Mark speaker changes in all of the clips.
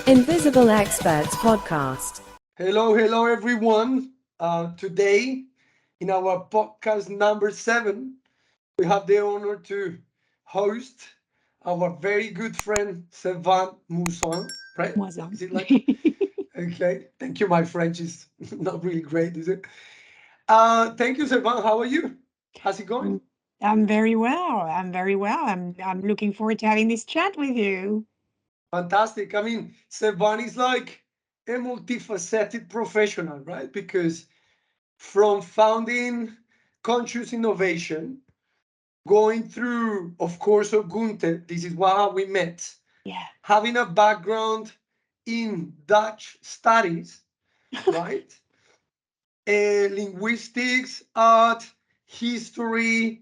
Speaker 1: Invisible Experts Podcast.
Speaker 2: Hello, everyone. Today, in our podcast number 7, we have the honor to host our very good friend Servane Mouazan. Right?
Speaker 3: Mouazan.
Speaker 2: Is it like? Okay. Thank you. My French is not really great, is it? Thank you, Servane. How are you? How's it going?
Speaker 3: Mm, I'm very well. I'm very well. I'm looking forward to having this chat with you.
Speaker 2: Fantastic. I mean, Servane is like a multifaceted professional, right? Because from founding conscious innovation, going through, of course, Gunther, this is how we met,
Speaker 3: Yeah.
Speaker 2: having a background in Dutch studies, right? Linguistics, art, history.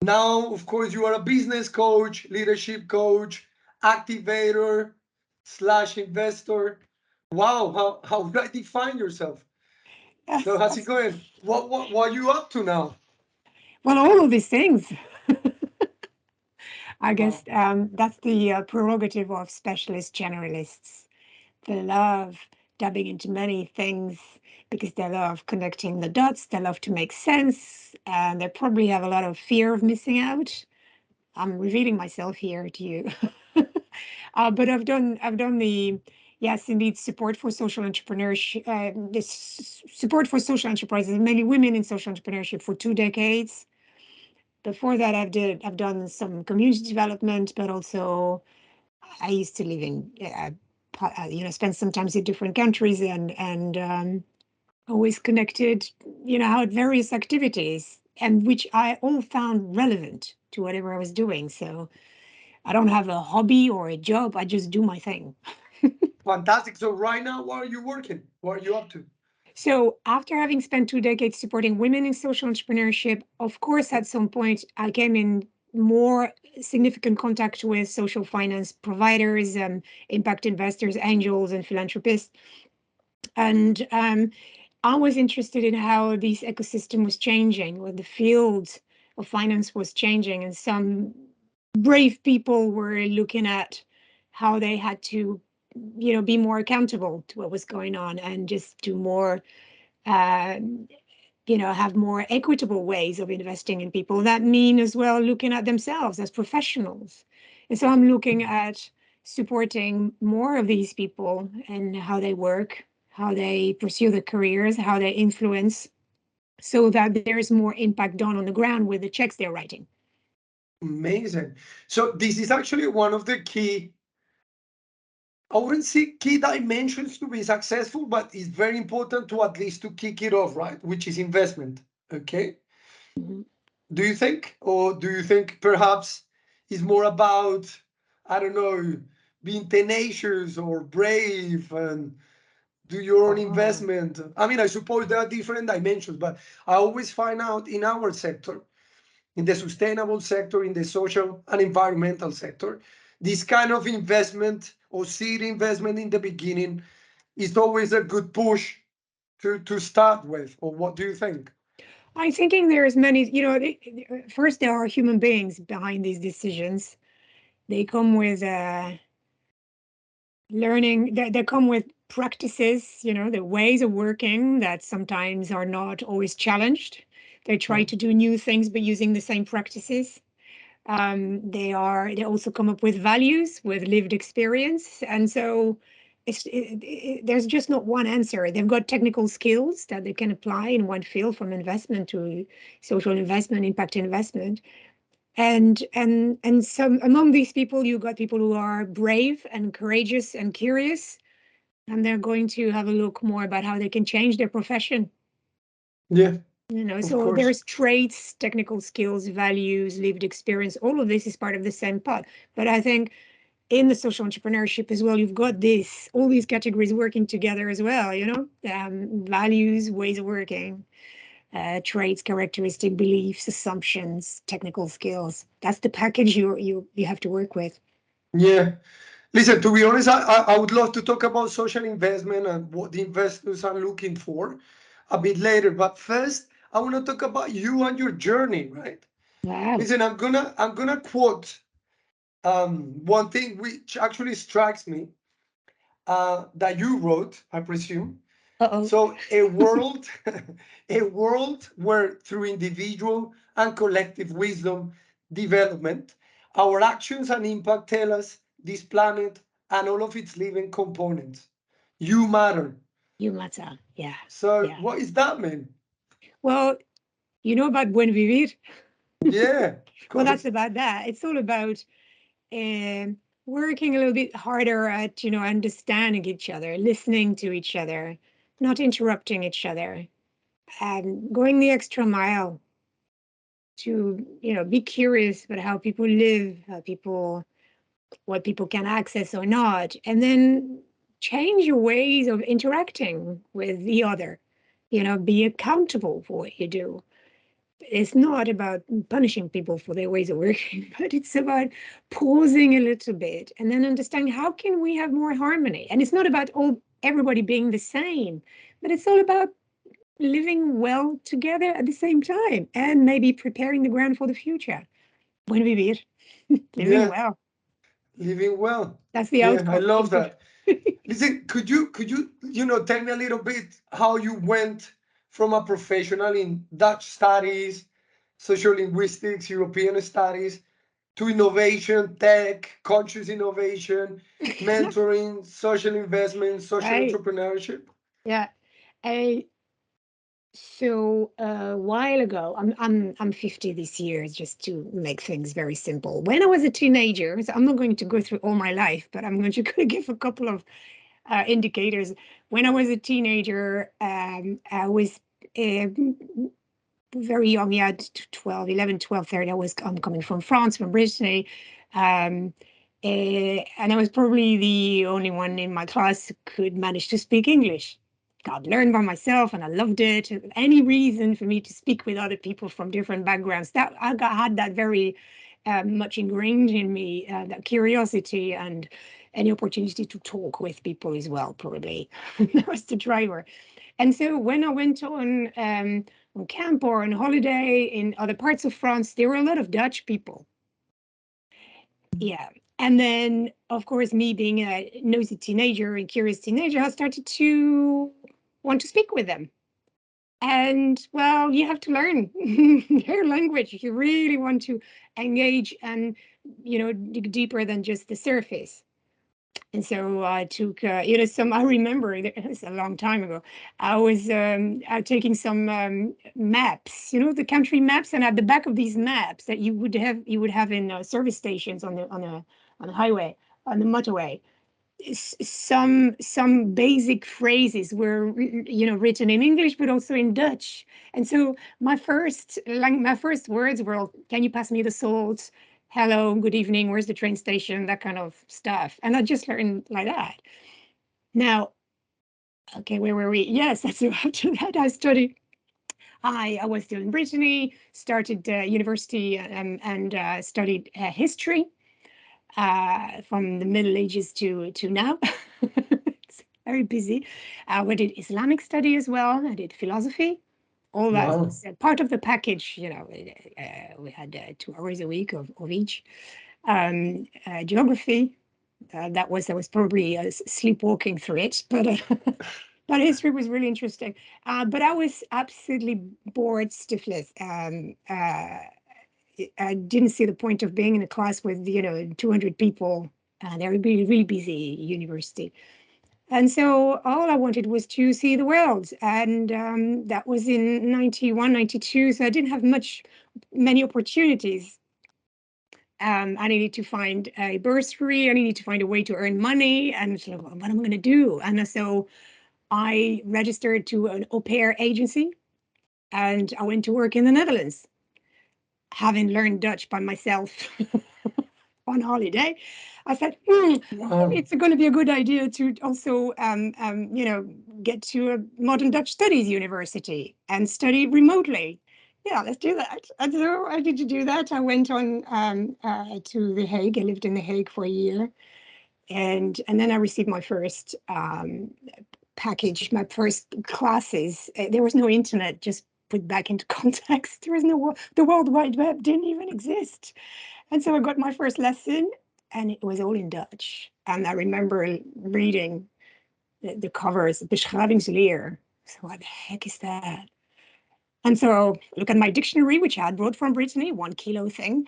Speaker 2: Now, of course, you are a business coach, leadership coach, activator slash investor. Wow, how would I define yourself? So how's it going? What are you up to now?
Speaker 3: Well, all of these things. I guess
Speaker 2: Wow.
Speaker 3: that's the prerogative of specialist generalists. They love dabbing into many things because they love connecting the dots. They love to make sense, and they probably have a lot of fear of missing out. I'm revealing myself here to you. But I've done the yes, indeed, support for social entrepreneurship, this support for social enterprises, mainly women in social entrepreneurship for 2 decades. Before that, I've done some community development, but also I used to live in spend some time in different countries and always connected, how at various activities and which I all found relevant to whatever I was doing. So I don't have a hobby or a job. I just do my thing.
Speaker 2: Fantastic. So right now, what are you working? What are you up to?
Speaker 3: So after having spent 2 decades supporting women in social entrepreneurship, of course, at some point I came in more significant contact with social finance providers, impact investors, angels, and philanthropists. And I was interested in how this ecosystem was changing, what the field of finance was changing, and some brave people were looking at how they had to, be more accountable to what was going on and just do more, uh, have more equitable ways of investing in people. That mean as well looking at themselves as professionals. And so I'm looking at supporting more of these people and how they work, how they pursue their careers, how they influence, so that there's more impact done on the ground with the checks they're writing.
Speaker 2: Amazing. So this is actually one of the key, I wouldn't say key dimensions to be successful, but it's very important to at least to kick it off, right? Which is investment. Okay.
Speaker 3: Mhm.
Speaker 2: Do you think? Or do you think perhaps it's more about, I don't know, being tenacious or brave and do your own investment? I mean, I suppose there are different dimensions, but I always find out in our sector, in the sustainable sector, in the social and environmental sector, this kind of investment or seed investment in the beginning is always a good push to start with. Or what do you think?
Speaker 3: I'm thinking there's many, first there are human beings behind these decisions. They come with learning, they come with practices, the ways of working that sometimes are not always challenged. They try
Speaker 2: Yeah.
Speaker 3: to do new things but using the same practices. They also come up with values, with lived experience, and so there's just not one answer. They've got technical skills that they can apply in one field, from investment to social investment, impact investment. And some among these people, you've got people who are brave and courageous and curious, and they're going to have a look more about how they can change their profession.
Speaker 2: Yeah, of
Speaker 3: So
Speaker 2: course.
Speaker 3: there's traits, technical skills, values, lived experience. All of this is part of the same pot. But I think in the social entrepreneurship as well, you've got all these categories working together as well, values, ways of working, traits, characteristic, beliefs, assumptions, technical skills. That's the package you have to work with.
Speaker 2: Yeah. Listen, to be honest, I would love to talk about social investment and what the investors are looking for a bit later. But first, I want to talk about you and your journey, right?
Speaker 3: Wow.
Speaker 2: Listen, I'm gonna quote one thing which actually strikes me. that you wrote, I presume.
Speaker 3: Uh-oh.
Speaker 2: So a world, a world where through individual and collective wisdom development, our actions and impact tell us this planet and all of its living components. You matter.
Speaker 3: You matter. Yeah.
Speaker 2: So
Speaker 3: Yeah.
Speaker 2: what is that mean?
Speaker 3: Well, you know about Buen Vivir?
Speaker 2: Yeah, of
Speaker 3: Well, that's
Speaker 2: course.
Speaker 3: about that. It's all about um, working a little bit harder at, understanding each other, listening to each other, not interrupting each other, and going the extra mile to, be curious about how people live, what people can access or not, and then change your ways of interacting with the other. Be accountable for what you do. It's not about punishing people for their ways of working, but it's about pausing a little bit and then understanding how can we have more harmony. And it's not about everybody being the same, but it's all about living well together at the same time and maybe preparing the ground for the future. Buen vivir, living
Speaker 2: Yeah,
Speaker 3: well.
Speaker 2: living well.
Speaker 3: That's the
Speaker 2: Yeah, I
Speaker 3: outcome.
Speaker 2: love that. Listen, could you tell me a little bit how you went from a professional in Dutch studies, social linguistics, European studies, to innovation, tech, conscious innovation, mentoring, social investment, social
Speaker 3: Right.
Speaker 2: entrepreneurship?
Speaker 3: Yeah. I So a while ago, I'm 50 this year, just to make things very simple. When I was a teenager, so I'm not going to go through all my life, but I'm going to give a couple of indicators. When I was a teenager, I was uh, very young, yeah, 12, 11, 12, 13. I'm coming from France, from Brittany. Um, and I was probably the only one in my class who could manage to speak English. I'd learned by myself and I loved it. Any reason for me to speak with other people from different backgrounds, that had that very much ingrained in me, that curiosity and any opportunity to talk with people as well, probably. That was the driver. And so when I went on camp or on holiday in other parts of France, there were a lot of Dutch people. Yeah. And then, of course, me being a nosy teenager and curious teenager, I started to want to speak with them. And well, you have to learn their language if you really want to engage and, dig deeper than just the surface. And so I took, I remember it's a long time ago. I was taking some maps, the country maps, and at the back of these maps that you would have in service stations on the highway, on the motorway. Some basic phrases were, written in English, but also in Dutch. And so my first words were, "Can you pass me the salt? Hello, good evening, where's the train station?" That kind of stuff. And I just learned like that. Now, okay, where were we? Yes, that's after that I studied. I was still in Brittany, started university, and studied history from the Middle Ages to now. It's very busy. We did Islamic study as well. I did philosophy. All that
Speaker 2: Wow.
Speaker 3: was part of the package. We had 2 hours a week of each. Geography. That was probably sleepwalking through it, but but history was really interesting. But I was absolutely bored stiffless. I didn't see the point of being in a class with 200 people. They would be really busy university. And so all I wanted was to see the world. And that was in 91, 92. So I didn't have many opportunities. I needed to find a bursary. I needed to find a way to earn money. And so what am I going to do? And so I registered to an au pair agency and I went to work in the Netherlands, having learned Dutch by myself on holiday. I said,
Speaker 2: Wow.
Speaker 3: it's going to be a good idea to also, get to a modern Dutch studies university and study remotely. Yeah, let's do that. And so I did to do that. I went on to The Hague. I lived in The Hague for a year, and then I received my first package, my first classes. There was no internet. Just put back into context. There was no the World Wide Web didn't even exist. And so I got my first lesson and it was all in Dutch. And I remember reading the cover is beschrijvingsleer. So what the heck is that? And so look at my dictionary, which I had brought from Brittany, 1 kilo thing.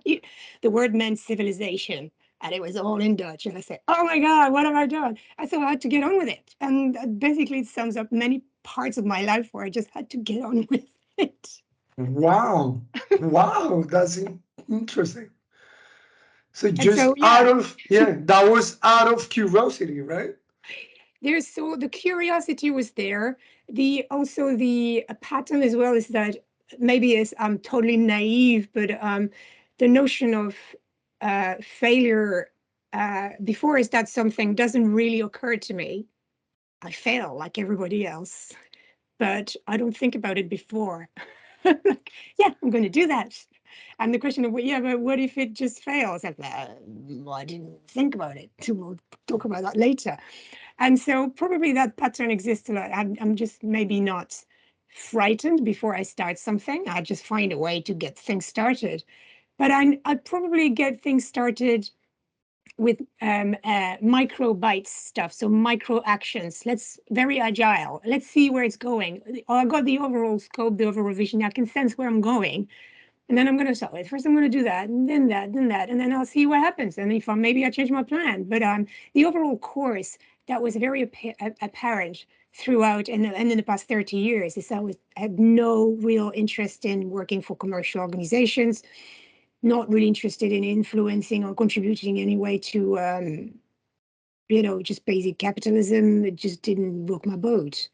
Speaker 3: The word meant civilization, and it was all in Dutch. And I said, oh my God, what have I done? I thought I had to get on with it. And basically it sums up many parts of my life where I just had to get on with it.
Speaker 2: Wow. Wow, that's interesting. So
Speaker 3: And so,
Speaker 2: just
Speaker 3: yeah,
Speaker 2: that was out of curiosity, right?
Speaker 3: so the curiosity was there. Also the pattern as well is that maybe I'm totally naive, but the notion of failure before is that something doesn't really occur to me. I fail like everybody else, but I don't think about it before. Like, yeah, I'm going to do that. And the question of, well, yeah, but what if it just fails? Like, well, I didn't think about it. We'll talk about that later. And so probably that pattern exists a lot. I'm just maybe not frightened before I start something. I just find a way to get things started. But I probably get things started with micro bites stuff, so micro actions. Very agile. Let's see where it's going. Oh, I got the overall scope, the overall vision. I can sense where I'm going. And then I'm going to start with, first I'm going to do that, and then that, and then I'll see what happens. And if maybe I change my plan. But the overall course that was very apparent throughout and in the past 30 years is I had no real interest in working for commercial organizations, not really interested in influencing or contributing in any way to, just basic capitalism. It just didn't rock my boat.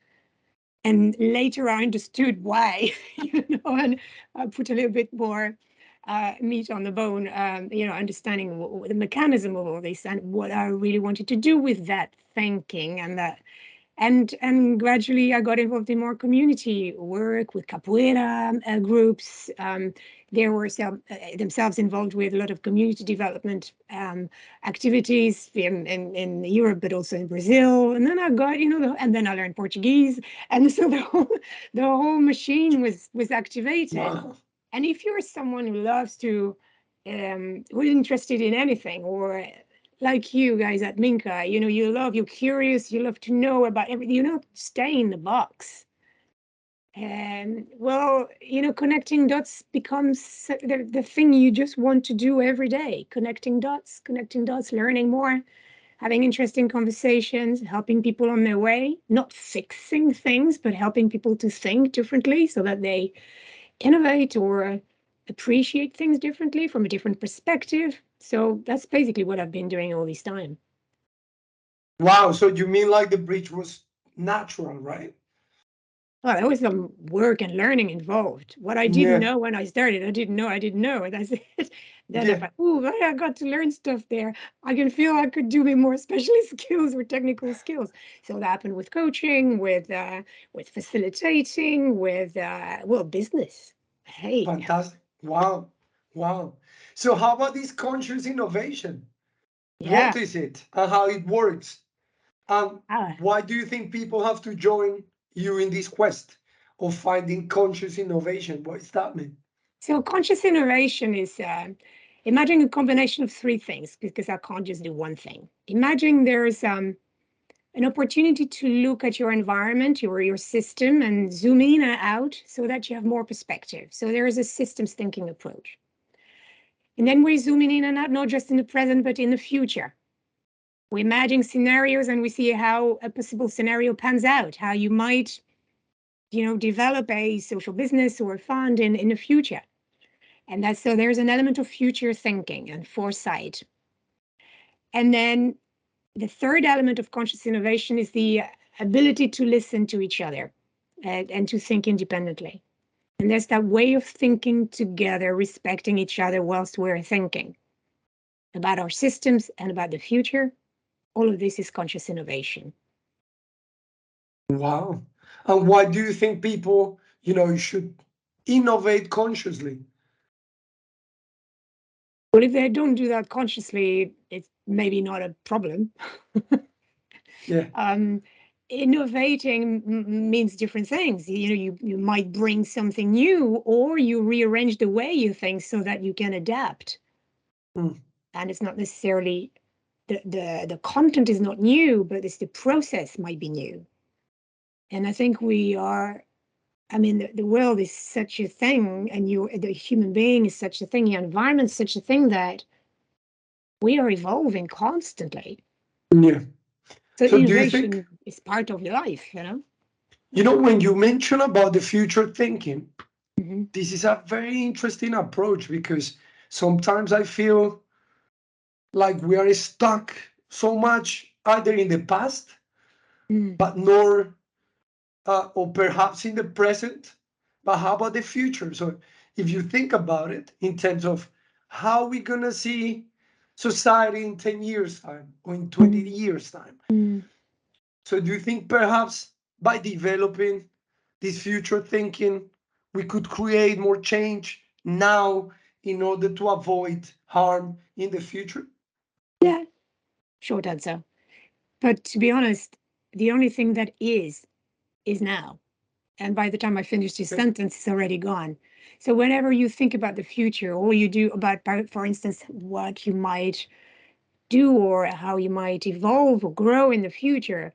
Speaker 3: And later I understood why, and I put a little bit more meat on the bone, understanding the mechanism of all this and what I really wanted to do with that thinking and that. And gradually I got involved in more community work with capoeira groups. They were themselves involved with a lot of community development activities in Europe, but also in Brazil. And then I got, and then I learned Portuguese. And so the whole machine was activated.
Speaker 2: Wow.
Speaker 3: And if you're someone who loves to, who's interested in anything, or like you guys at Minka, you're curious, you love to know about everything, you don't stay in the box. And well, connecting dots becomes the thing you just want to do every day. Connecting dots, learning more, having interesting conversations, helping people on their way, not fixing things, but helping people to think differently so that they innovate or appreciate things differently from a different perspective. So that's basically what I've been doing all this time.
Speaker 2: Wow. So you mean like the bridge was natural, right?
Speaker 3: Well, there was some work and learning involved. What I didn't
Speaker 2: Yeah.
Speaker 3: know when I started, I didn't know. And that's it. Then I
Speaker 2: Yeah.
Speaker 3: thought, oh, I got to learn stuff there. I can feel I could do with more specialist skills or technical skills. So that happened with coaching, with facilitating, with business. Hey,
Speaker 2: Fantastic. Wow. Wow. So how about this conscious innovation?
Speaker 3: yeah.
Speaker 2: What is it and how it works? And
Speaker 3: Ah,
Speaker 2: why do you think people have to join you in this quest of finding conscious innovation? What does that mean?
Speaker 3: So conscious innovation is imagine a combination of three things, because I can't just do one thing. Imagine there's an opportunity to look at your environment, your system, and zoom in and out so that you have more perspective. So there is a systems thinking approach. And then we're zooming in and out, not just in the present, but in the future. We imagine scenarios and we see how a possible scenario pans out, how you might, develop a social business or a fund in the future. And so there's an element of future thinking and foresight. And then the third element of conscious innovation is the ability to listen to each other and to think independently. And there's that way of thinking together, respecting each other whilst we're thinking about our systems and about the future. All of this is conscious innovation.
Speaker 2: Wow. And why do you think people, should innovate consciously?
Speaker 3: But if they don't do that consciously, it's maybe not a problem.
Speaker 2: Yeah.
Speaker 3: Innovating means different things. You might bring something new, or you rearrange the way you think so that you can adapt.
Speaker 2: Mm.
Speaker 3: And it's not necessarily the content is not new, but it's the process might be new. And I think we are, I mean, the world is such a thing, and the human being is such a thing, your environment is such a thing that we are evolving constantly.
Speaker 2: Yeah.
Speaker 3: So
Speaker 2: So do you think,
Speaker 3: innovation is part of life, you know?
Speaker 2: when you mention about the future thinking,
Speaker 3: Mm-hmm.
Speaker 2: this is a very interesting approach because sometimes I feel like we are stuck so much either in the past,
Speaker 3: Mm.
Speaker 2: but nor, or perhaps in the present, but how about the future? So if you think about it in terms of how we're going to see society in 10 years time or in 20
Speaker 3: Mm.
Speaker 2: years time.
Speaker 3: Mm.
Speaker 2: So do you think perhaps by developing this future thinking, we could create more change now in order to avoid harm in the future?
Speaker 3: Yeah, short answer. But to be honest, the only thing that is now. And by the time I finish this
Speaker 2: Okay.
Speaker 3: sentence, it's already gone. So whenever you think about the future, or you do about, for instance, what you might do or how you might evolve or grow in the future,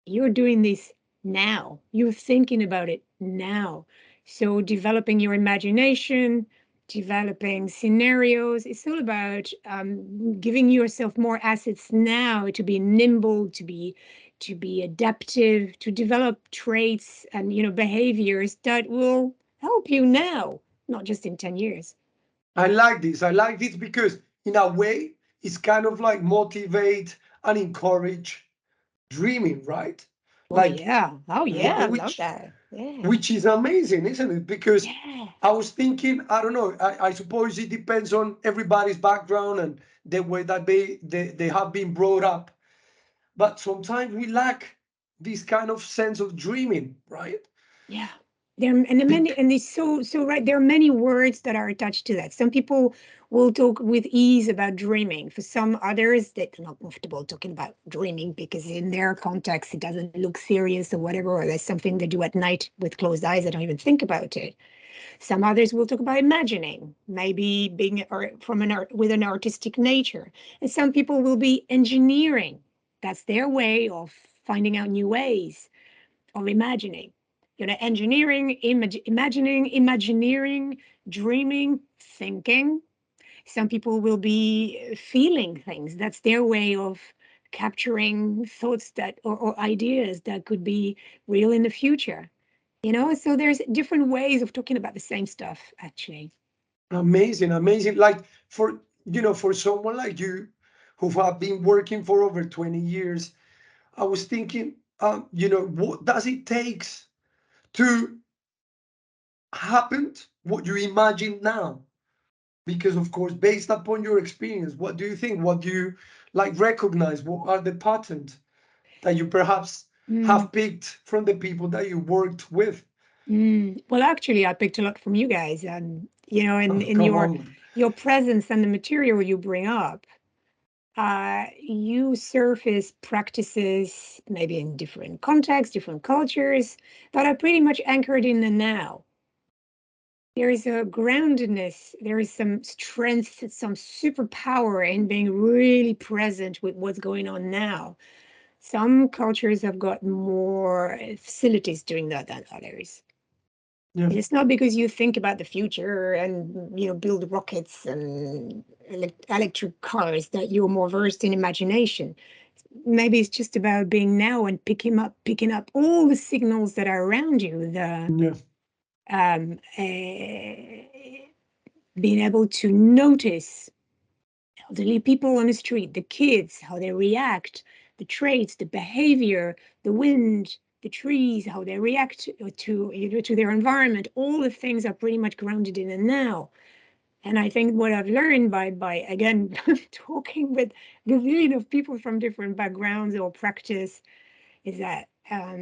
Speaker 3: you're doing this now. You're thinking about it now. So developing your imagination, developing scenarios, it's all about giving yourself more assets now to be nimble, to be adaptive, to develop traits and behaviors that will help you now, not just in 10 years.
Speaker 2: I like this. I like this because, in a way, it's kind of like motivate and encourage dreaming, right?
Speaker 3: Oh
Speaker 2: Like,
Speaker 3: yeah. Oh yeah, I love
Speaker 2: which
Speaker 3: that. Yeah.
Speaker 2: which is amazing, isn't it? Because
Speaker 3: Yeah.
Speaker 2: I was thinking, I don't know, I suppose it depends on everybody's background and the way that they have been brought up. But sometimes we lack this kind of sense of dreaming, right?
Speaker 3: Yeah. There are many,
Speaker 2: Bec-
Speaker 3: and it's so right. There are many words that are attached to that. Some people will talk with ease about dreaming. For some others, they're not comfortable talking about dreaming because in their context it doesn't look serious or whatever, or there's something they do at night with closed eyes. They don't even think about it. Some others will talk about imagining, maybe being or from an art with an artistic nature. And some people will be engineering. That's their way of finding out new ways of imagining. Engineering, imagining, imagineering, dreaming, thinking. Some people will be feeling things. That's their way of capturing thoughts that or ideas that could be real in the future. So there's different ways of talking about the same stuff, actually.
Speaker 2: Amazing, amazing. Like for someone like you who have been working for over 20 years, I was thinking, what does it takes to happen what you imagine now? Because of course, based upon your experience, what do you think? What do you like recognize? What are the patterns that you perhaps
Speaker 3: Mm,
Speaker 2: have picked from the people that you worked with?
Speaker 3: Well, actually, I picked a lot from you guys, and
Speaker 2: Oh,
Speaker 3: in
Speaker 2: come
Speaker 3: your
Speaker 2: on.
Speaker 3: presence and the material you bring up. You surface practices, maybe in different contexts, different cultures, that are pretty much anchored in the now. There is a groundedness, there is some strength, some superpower in being really present with what's going on now. Some cultures have got more facilities doing that than others.
Speaker 2: Yeah,
Speaker 3: And it's not because you think about the future and build rockets and electric cars that you're more versed in imagination. Maybe it's just about being now and picking up all the signals that are around you, the
Speaker 2: yeah,
Speaker 3: being able to notice elderly people on the street, the kids, how they react, the traits, the behavior, the wind, the trees, how they react to their environment. All the things are pretty much grounded in the now. And I think what I've learned by again talking with gazillion of people from different backgrounds or practice is that uh,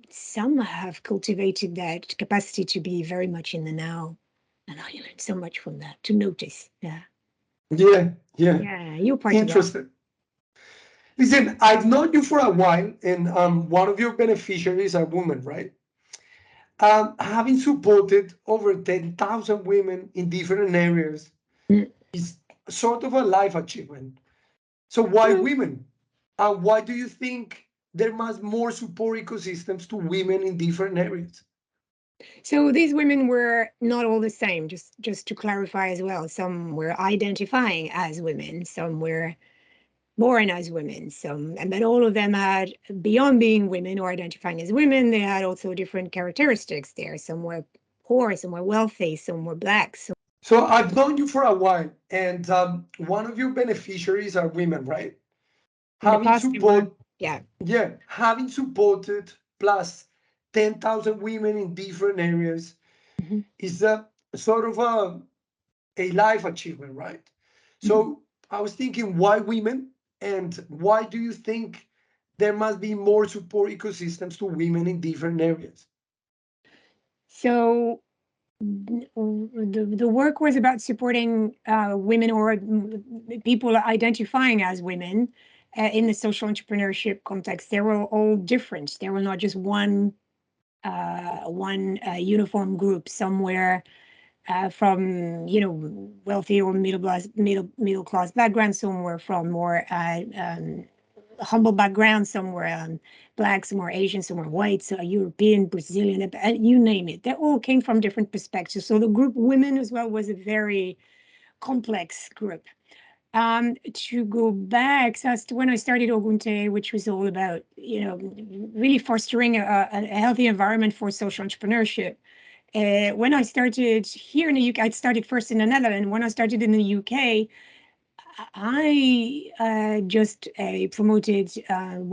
Speaker 3: some have cultivated that capacity to be very much in the now. And I learned so much from that, to notice. Yeah.
Speaker 2: yeah, yeah.
Speaker 3: Yeah, you're part of that.
Speaker 2: Interesting. Listen, I've known you for a while, and one of your beneficiaries are women, right? Having supported over 10,000 women in different areas
Speaker 3: Mm,
Speaker 2: is sort of a life achievement. So why
Speaker 3: Mm.
Speaker 2: women? And why do you think there must more support ecosystems to women in different areas?
Speaker 3: So these women were not all the same, just to clarify as well. Some were identifying as women, some were born as women, some, and but all of them had, beyond being women or identifying as women, they had also different characteristics there. Some were poor, some were wealthy, some were black. So
Speaker 2: So I've known you for a while, and one of your beneficiaries are women, right?
Speaker 3: in the
Speaker 2: Having
Speaker 3: past, they were,
Speaker 2: support,
Speaker 3: yeah.
Speaker 2: yeah, having supported plus 10,000 women in different areas
Speaker 3: Mhm.
Speaker 2: is a sort of a life achievement, right?
Speaker 3: Mhm.
Speaker 2: So I was thinking, why women, and why do you think there must be more support ecosystems to women in different areas?
Speaker 3: So the work was about supporting women or people identifying as women in the social entrepreneurship context. They were all different. They were not just one uniform group somewhere from wealthy or middle class backgrounds. Some were from more humble backgrounds. Some were black, some were Asian, some were white, so European, Brazilian, you name it. They all came from different perspectives. So the group women as well was a very complex group. To go back, so as to when I started Ogunte, which was all about, really fostering a healthy environment for social entrepreneurship. When I started here in the UK, I started first in the Netherlands. When I started in the UK, I just promoted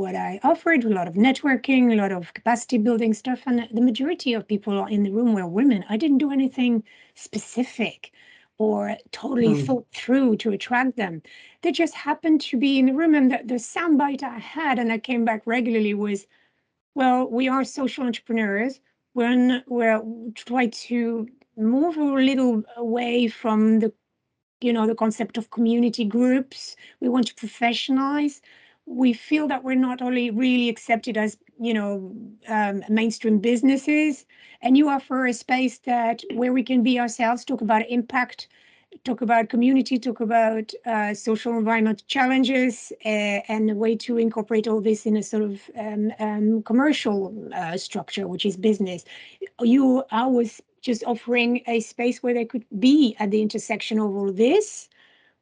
Speaker 3: what I offered, a lot of networking, a lot of capacity building stuff. And the majority of people in the room were women. I didn't do anything specific or totally
Speaker 2: Hmm.
Speaker 3: thought through to attract them. They just happened to be in the room. And the soundbite I had, and I came back regularly, was, well, we are social entrepreneurs. We're try to move a little away from the concept of community groups. We want to professionalize. We feel that we're not only really accepted as mainstream businesses, and you offer a space that where we can be ourselves, talk about impact, talk about community, talk about social environment challenges, and a way to incorporate all this in a sort of commercial structure, which is business. I was just offering a space where they could be at the intersection of all this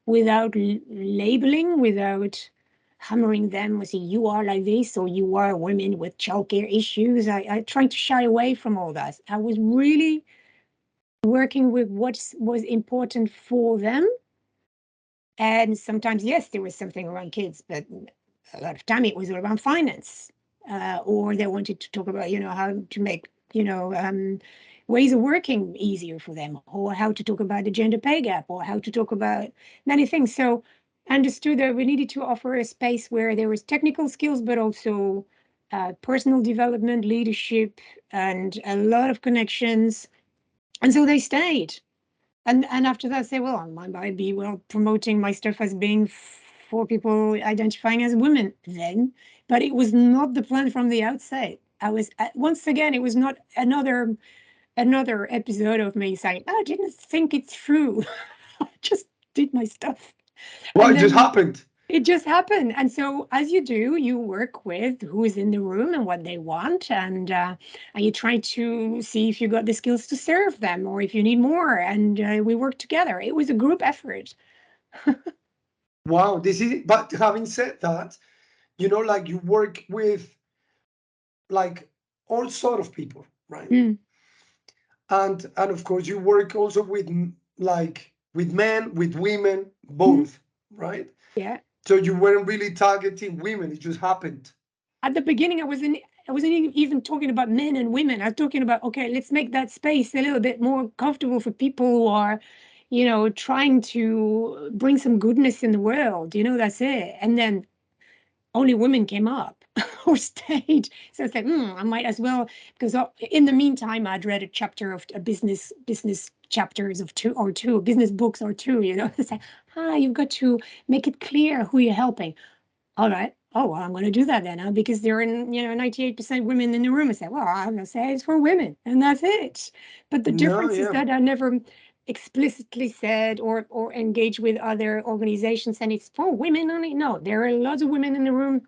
Speaker 3: without labeling, without hammering them with you are like this or you are women with childcare issues. I tried to shy away from all that. I was really working with what was important for them. And sometimes, yes, there was something around kids, but a lot of time it was around finance. Or they wanted to talk about, how to make, ways of working easier for them, or how to talk about the gender pay gap, or how to talk about many things. So I understood that we needed to offer a space where there was technical skills, but also personal development, leadership, and a lot of connections. And so they stayed. And after that, say, well, I might be promoting my stuff as being for people identifying as women then, but it was not the plan from the outset. I was once again, it was not another episode of me saying, "Oh, I didn't think it through. I just did my stuff,"
Speaker 2: Well,
Speaker 3: and
Speaker 2: it just
Speaker 3: then
Speaker 2: happened.
Speaker 3: it just happened. And so, as you do, you work with who is in the room and what they want, and you try to see if you got the skills to serve them or if you need more. And we work together. It was a group effort.
Speaker 2: Wow, this is, but having said that, like you work with like all sort of people, right?
Speaker 3: Mm,
Speaker 2: And of course you work also with like with men, with women,
Speaker 3: mhm.
Speaker 2: both, right?
Speaker 3: Yeah.
Speaker 2: So you weren't really targeting women, it just happened.
Speaker 3: At the beginning, I wasn't even talking about men and women. I was talking about, okay, let's make that space a little bit more comfortable for people who are, trying to bring some goodness in the world. That's it. And then only women came up or stayed. So I said, I might as well, because in the meantime, I'd read a chapter of a business chapters of two business books or two. It's like, you've got to make it clear who you're helping. All right. Oh, well, I'm going to do that then, because there are, 98% women in the room. I said, well, I'm going to say it's for women, and that's it. But the
Speaker 2: No,
Speaker 3: difference is
Speaker 2: yeah.
Speaker 3: that I never explicitly said or engage with other organizations and it's for women only. No, there are lots of women in the room.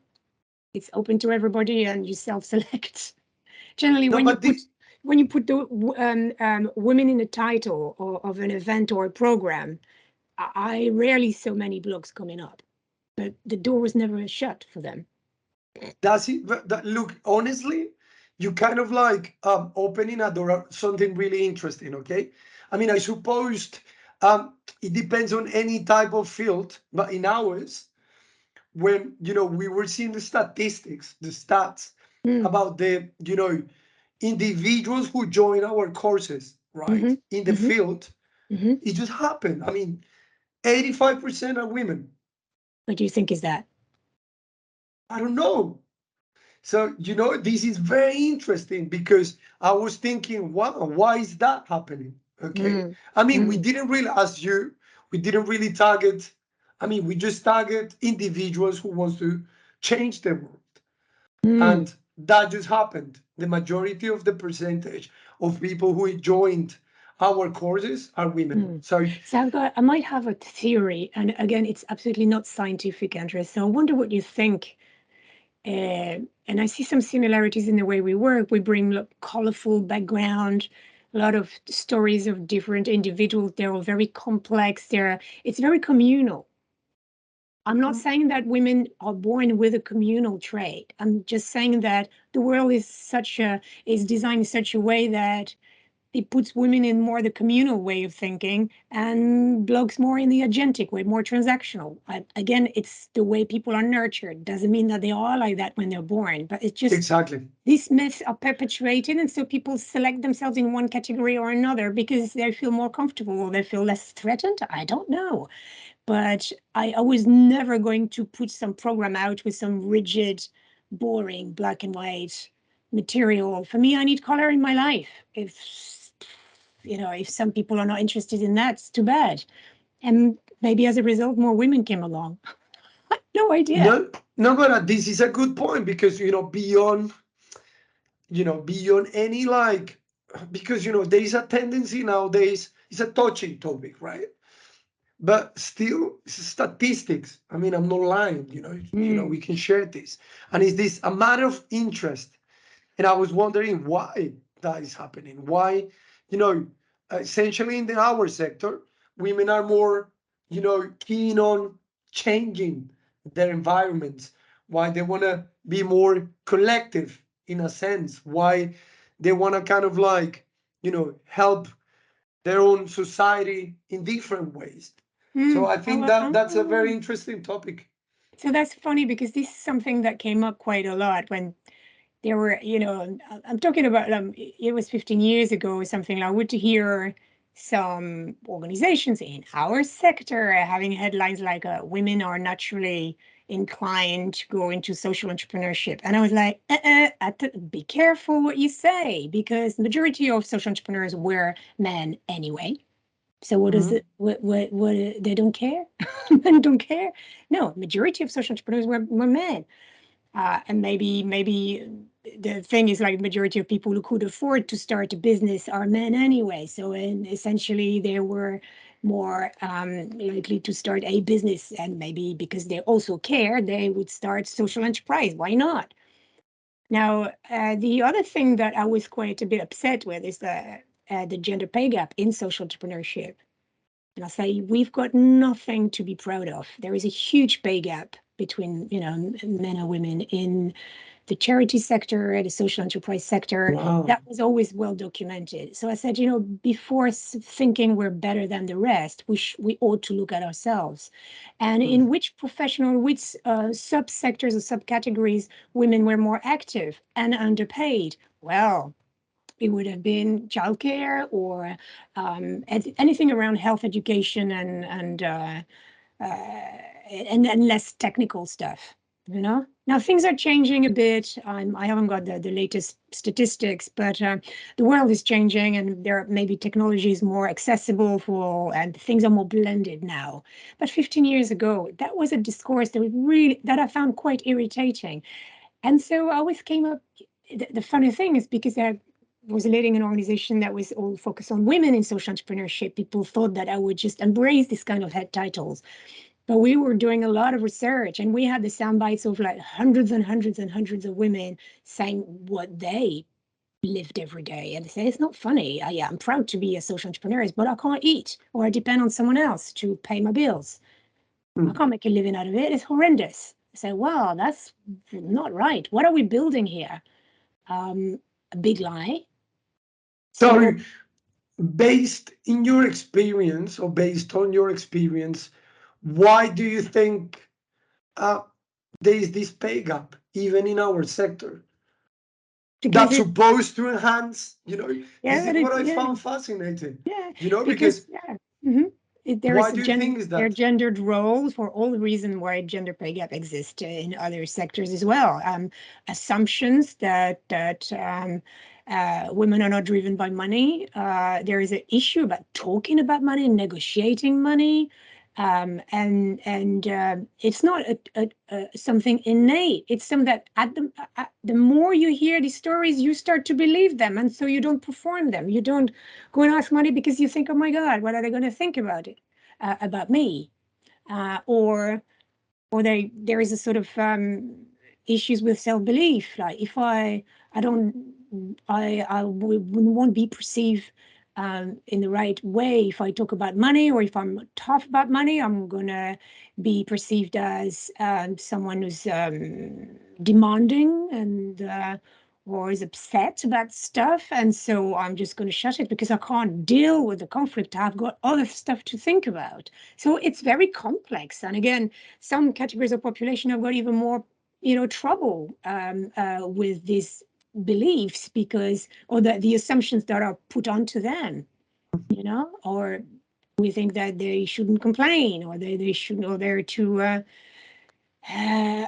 Speaker 3: It's open to everybody and you self-select. Generally,
Speaker 2: No, but the
Speaker 3: when you put the women in the title of an event or a program, I rarely saw many blogs coming up, but the door was never shut for them.
Speaker 2: that's it. Look, honestly, you kind of like opening a door something really interesting. Okay, I mean, I supposed it depends on any type of field, but in ours, when we were seeing the statistics, the stats
Speaker 3: Mm.
Speaker 2: about the individuals who join our courses, right,
Speaker 3: Mm-hmm.
Speaker 2: in the
Speaker 3: Mm-hmm.
Speaker 2: field,
Speaker 3: Mm-hmm.
Speaker 2: it just happened. I mean, 85% are women.
Speaker 3: What do you think is that?
Speaker 2: I don't know. So, this is very interesting because I was thinking, wow, why is that happening? Okay.
Speaker 3: Mm.
Speaker 2: I mean, we
Speaker 3: Mm.
Speaker 2: didn't really, we didn't really target, I mean, we just target individuals who wants to change the world.
Speaker 3: Mm.
Speaker 2: And that just happened. The majority of the percentage of people who joined our courses are women.
Speaker 3: Mm.
Speaker 2: So,
Speaker 3: So I might have a theory, and again, it's absolutely not scientific, Andrea. So I wonder what you think. And I see some similarities in the way we work. We bring colorful background, a lot of stories of different individuals. They're all very complex. It's very communal. I'm not saying that women are born with a communal trait. I'm just saying that the world is designed in such a way that it puts women in more the communal way of thinking and blokes more in the agentic way, more transactional. Again, it's the way people are nurtured. Doesn't mean that they are like that when they're born, but it's just
Speaker 2: exactly.
Speaker 3: these myths are perpetuated. And so people select themselves in one category or another because they feel more comfortable or they feel less threatened. I don't know. But I was never going to put some program out with some rigid, boring black and white material. For me, I need color in my life. If some people are not interested in that, it's too bad. And maybe as a result, more women came along. No idea.
Speaker 2: No, no, but this is a good point because, beyond any like, because, there is a tendency nowadays, it's a touchy topic, right? But still, statistics. I mean, I'm not lying, we
Speaker 3: Mm.
Speaker 2: can share this. And is this a matter of interest? And I was wondering why that is happening. Why, you know, essentially in our sector, women are more, keen on changing their environments. Why they want to be more collective in a sense. Why they want to kind of like, help their own society in different ways. So
Speaker 3: Mm.
Speaker 2: I think that's a very interesting topic.
Speaker 3: So that's funny because this is something that came up quite a lot when there were, I'm talking about, it was 15 years ago or something. I would hear some organizations in our sector having headlines like women are naturally inclined to go into social entrepreneurship. And I was like, be careful what you say, because the majority of social entrepreneurs were men anyway. So what is
Speaker 2: Mhm.
Speaker 3: it? What? They don't care. Men don't care. No, majority of social entrepreneurs were men. And maybe the thing is like majority of people who could afford to start a business are men anyway. So essentially they were more likely to start a business, and maybe because they also care, they would start social enterprise. Why not? Now, the other thing that I was quite a bit upset with is the gender pay gap in social entrepreneurship. And I say we've got nothing to be proud of. There is a huge pay gap between men and women in the charity sector, the social enterprise sector.
Speaker 2: Wow.
Speaker 3: That was always well documented. So I said, before thinking we're better than the rest, we ought to look at ourselves, and
Speaker 2: Mm.
Speaker 3: in which professional, which subsectors or subcategories women were more active and underpaid. Well, it would have been childcare or anything around health education and less technical stuff. Now things are changing a bit. I haven't got the latest statistics, but the world is changing, and there maybe technology is more accessible for all, and things are more blended now. But 15 years ago, that was a discourse that I found quite irritating. And so I always came up. The funny thing is because was leading an organization that was all focused on women in social entrepreneurship, people thought that I would just embrace this kind of head titles. But we were doing a lot of research, and we had the sound bites of like hundreds and hundreds and hundreds of women saying what they lived every day. And they say, it's not funny. Yeah, I'm proud to be a social entrepreneur, but I can't eat, or I depend on someone else to pay my bills. I can't make a living out of it. It's horrendous. I say, wow, that's not right. What are we building here? A big lie.
Speaker 2: So, based in your experience, or based on your experience, why do you think uh, there is this pay gap, even in our sector,
Speaker 3: because
Speaker 2: that's
Speaker 3: it,
Speaker 2: supposed to enhance? This
Speaker 3: yeah,
Speaker 2: is what I
Speaker 3: yeah,
Speaker 2: found fascinating.
Speaker 3: yeah,
Speaker 2: Because
Speaker 3: because yeah. Mhm. There
Speaker 2: why
Speaker 3: is a
Speaker 2: do you think is
Speaker 3: there are
Speaker 2: that?
Speaker 3: gendered roles for all the reason why gender pay gap exists in other sectors as well. Assumptions that women are not driven by money. There is an issue about talking about money and negotiating money. And it's not something innate. It's something that the more you hear these stories, you start to believe them, and so you don't perform them. You don't go and ask money because you think, oh my God, what are they going to think about it, about me, or there is a sort of issues with self-belief. Like if I don't I won't be perceived in the right way if I talk about money, or if I'm tough about money, I'm gonna be perceived as someone who's demanding and or is upset about stuff, and so I'm just going to shut it because I can't deal with the conflict. I've got other stuff to think about. So it's very complex. And again, some categories of population have got even more, trouble with these beliefs because, or the assumptions that are put onto them, or we think that they shouldn't complain, or they shouldn't, or they're too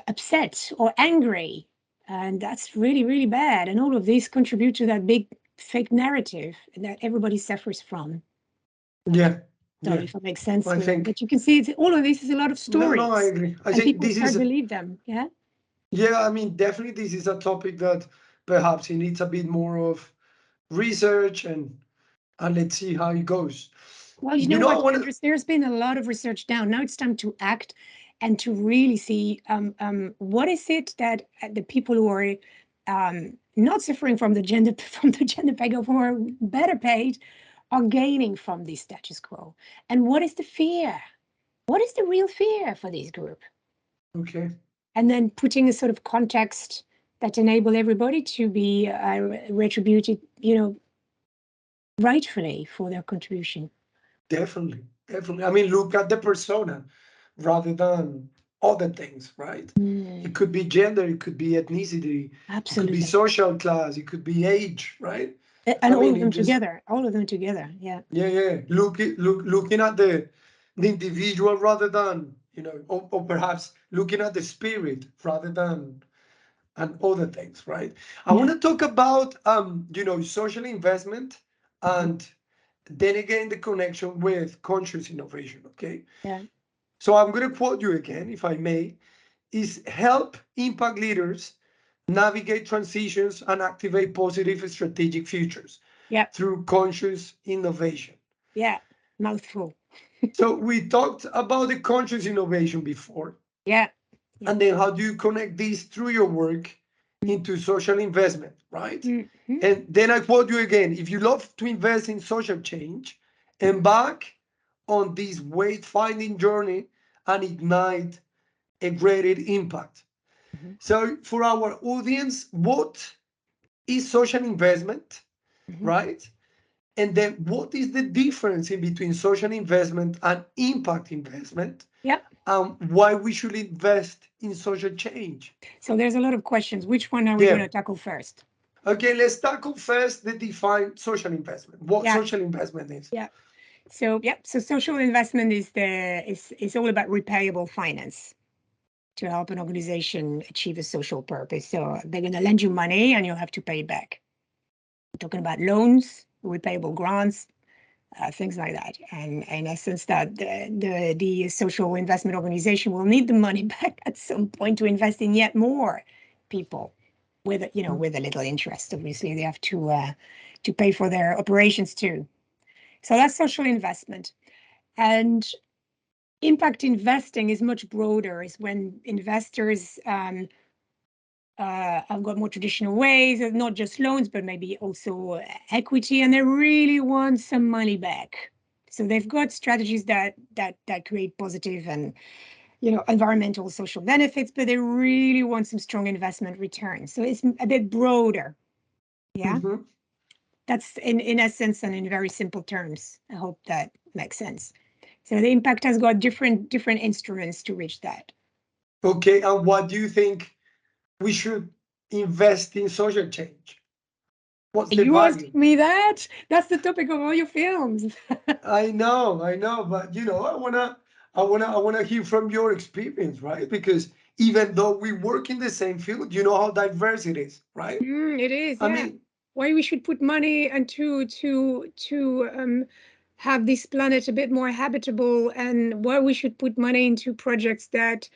Speaker 3: upset or angry. And that's really, really bad. And all of these contribute to that big fake narrative that everybody suffers from.
Speaker 2: Yeah,
Speaker 3: Sorry
Speaker 2: yeah.
Speaker 3: if that makes sense,
Speaker 2: I
Speaker 3: William,
Speaker 2: think
Speaker 3: but you can see all of this is a lot of
Speaker 2: no, I
Speaker 3: stories,
Speaker 2: agree. I
Speaker 3: and
Speaker 2: think
Speaker 3: people
Speaker 2: this
Speaker 3: start
Speaker 2: is
Speaker 3: to believe them. Yeah.
Speaker 2: yeah. I mean, definitely, this is a topic that perhaps it needs a bit more of research, and let's see how it goes.
Speaker 3: Well, you
Speaker 2: You
Speaker 3: know
Speaker 2: know, I
Speaker 3: what,
Speaker 2: want to.
Speaker 3: Andres? There's been a lot of research now. Now it's time to act and to really see what is it that the people who are not suffering from the gender from the gender pay gap, who are better paid, are gaining from this status quo. And what is the fear? What is the real fear for this group?
Speaker 2: Okay.
Speaker 3: And then putting a sort of context that enable everybody to be retributed, rightfully for their contribution.
Speaker 2: Definitely, definitely. I mean, look at the persona rather than other things, right? It could be gender, it could be ethnicity, it could be
Speaker 3: Absolutely.
Speaker 2: social class, it could be age, right?
Speaker 3: And
Speaker 2: I
Speaker 3: all
Speaker 2: mean,
Speaker 3: of them
Speaker 2: in this,
Speaker 3: together, yeah.
Speaker 2: yeah, yeah. Looking at the individual rather than, or perhaps looking at the spirit rather than and other things, right? I
Speaker 3: Yeah.
Speaker 2: want to talk about social investment, and then again the connection with conscious innovation. Okay.
Speaker 3: Yeah.
Speaker 2: So I'm going to quote you again, if I may, is help impact leaders navigate transitions and activate positive strategic futures
Speaker 3: Yeah.
Speaker 2: through conscious innovation.
Speaker 3: Yeah. Mouthful.
Speaker 2: So we talked about the conscious innovation before,
Speaker 3: Yeah. Yeah.
Speaker 2: and then how do you connect these through your work into social investment, right?
Speaker 3: Mm-hmm.
Speaker 2: And then I quote you again, if you love to invest in social change, embark on this way-finding journey and ignite a greater impact.
Speaker 3: Mm-hmm.
Speaker 2: So for our audience, what is social investment,
Speaker 3: Mm-hmm.
Speaker 2: right? And then what is the difference in between social investment and impact investment?
Speaker 3: Yeah.
Speaker 2: Why we should invest in social change?
Speaker 3: So there's a lot of questions. Which one are we going
Speaker 2: Yeah.
Speaker 3: to tackle first?
Speaker 2: Okay, let's tackle first the define social investment. What
Speaker 3: Yeah.
Speaker 2: social investment is.
Speaker 3: Yeah. So yeah. So social investment is all about repayable finance to help an organization achieve a social purpose. So they're going to lend you money and you'll have to pay it back. We're talking about loans, repayable grants, things like that. And in essence, that the social investment organization will need the money back at some point to invest in yet more people. with with a little interest. Obviously, they have to pay for their operations too. So that's social investment. And impact investing is much broader. Is when investors have got more traditional ways, not just loans, but maybe also equity, and they really want some money back. So they've got strategies that create positive and environmental, social benefits, but they really want some strong investment returns. So it's a bit broader. Yeah.
Speaker 2: Mm-hmm.
Speaker 3: That's in essence and in very simple terms. I hope that makes sense. So the impact has got different instruments to reach that.
Speaker 2: Okay, and what do you think we should invest in social change? What's the
Speaker 3: You
Speaker 2: value?
Speaker 3: asking me that? That's the topic of all your films.
Speaker 2: I know, but I wanna hear from your experience, right? Because even though we work in the same field, you know how diverse it is, right?
Speaker 3: It is,
Speaker 2: I
Speaker 3: yeah.
Speaker 2: mean,
Speaker 3: Why we should put money and to have this planet a bit more habitable, and why we should put money into projects that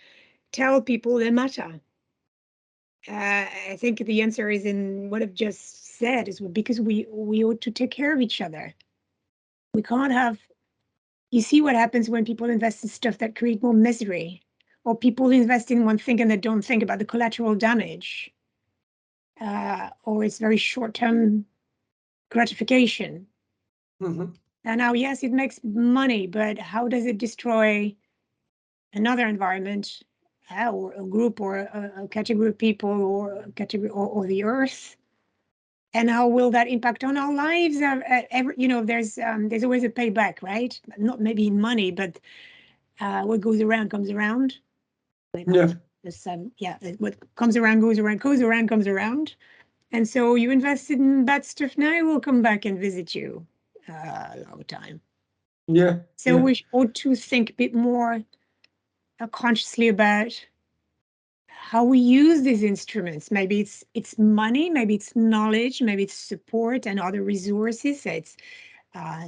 Speaker 3: tell people they matter. I think the answer is in what I've just said, is because we ought to take care of each other. We can't have. You see what happens when people invest in stuff that create more misery, or people invest in one thing and they don't think about the collateral damage, or it's very short-term gratification.
Speaker 2: mhm,
Speaker 3: And now, yes, it makes money, but how does it destroy another environment, or a group, or a category of people, or a category, or the earth? And how will that impact on our lives? There's always a payback, right? Not maybe in money, but what goes around comes around.
Speaker 2: yeah,
Speaker 3: What comes around goes around, comes around. And so you invested in bad stuff now, it will come back and visit you a long time.
Speaker 2: yeah,
Speaker 3: So
Speaker 2: yeah,
Speaker 3: we ought to think a bit more consciously about how we use these instruments. Maybe it's money, maybe it's knowledge, maybe it's support and other resources. It's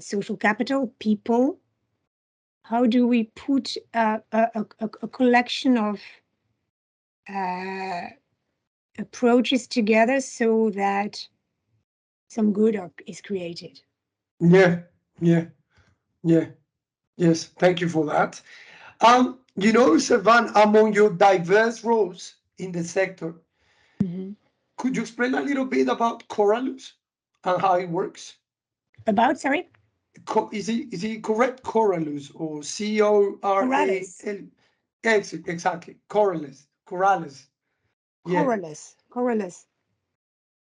Speaker 3: social capital, people. How do we put a collection of approaches together so that some good is created?
Speaker 2: yeah, yeah, yeah. Yes, thank you for that. Servan, among your diverse roles in the sector,
Speaker 3: Mhm.
Speaker 2: could you explain a little bit about Coralus and how it works?
Speaker 3: About, sorry,
Speaker 2: Is it correct? Coralus or Coral?
Speaker 3: Corrales,
Speaker 2: Yes, exactly. Coralus. Coralus. Yeah.
Speaker 3: Corrales.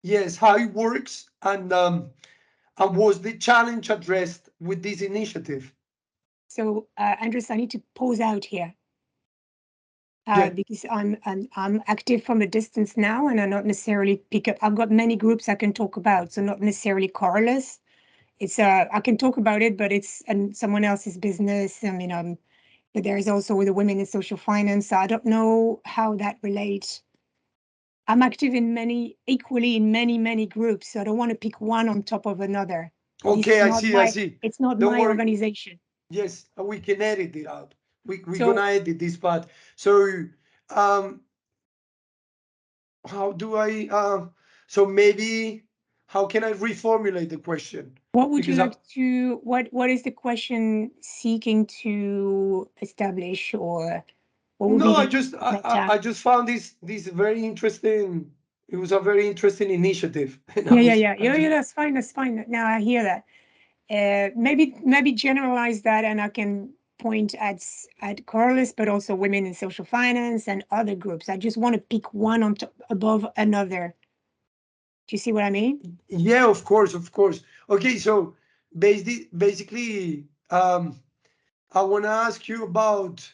Speaker 2: Yes, how it works and was the challenge addressed with this initiative?
Speaker 3: So, Andres, I need to pause out here
Speaker 2: Yeah.
Speaker 3: because I'm active from a distance now, and I not necessarily pick up. I've got many groups I can talk about, so not necessarily Corrales. It's I can talk about it, but it's someone else's business. I mean, but there is also the women in social finance. So I don't know how that relates. I'm active in many groups, so I don't want to pick one on top of another. This
Speaker 2: Okay,
Speaker 3: is
Speaker 2: I
Speaker 3: not
Speaker 2: see. I
Speaker 3: my,
Speaker 2: see.
Speaker 3: it's not
Speaker 2: Don't
Speaker 3: my
Speaker 2: worry.
Speaker 3: organization.
Speaker 2: Yes, we can edit it out. We're gonna
Speaker 3: So
Speaker 2: edit this part. So, um, how do I? So maybe how can I reformulate the question?
Speaker 3: what would you
Speaker 2: Because I
Speaker 3: like to, what is the question seeking to establish, or what would be
Speaker 2: no, I
Speaker 3: the
Speaker 2: just
Speaker 3: meta?
Speaker 2: I just found this very interesting. It was a very interesting initiative, and
Speaker 3: Yeah, that's fine, Now I hear that. Maybe generalize that, and I can point at Corliss, but also women in social finance and other groups. I just want to pick one on top above another. Do you see what I mean?
Speaker 2: yeah, of course, of course. Okay, so basically, I want to ask you about